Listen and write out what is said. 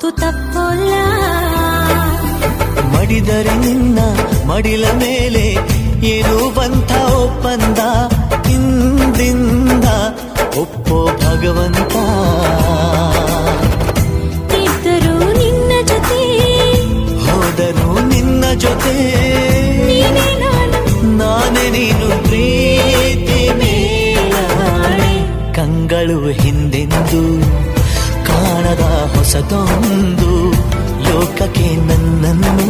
ಮಾತು ತಪ್ಪೋಲ್ಲ. ಮಡಿದರೆ ನಿನ್ನ ಮಡಿಲ ಮೇಲೆ ಇರುವಂಥ ಒಪ್ಪಂದ ಇಂದಿಂದ ಒಪ್ಪೋ ಭಗವಂತ. ಇದ್ದರೂ ನಿನ್ನ ಜೊತೆ ಹೋದರೂ ನಿನ್ನ ಜೊತೆ ನೀನೇ ನಾನು ನಾನೇ ನೀನು ಪ್ರೀತಿ ಮೇಲಾಣೆ. ಕಂಗಳು ಹಿಂದೆಂದು ಕಾಣದ ಹೊಸದೊಂದು ಲೋಕಕ್ಕೆ ನನ್ನನ್ನು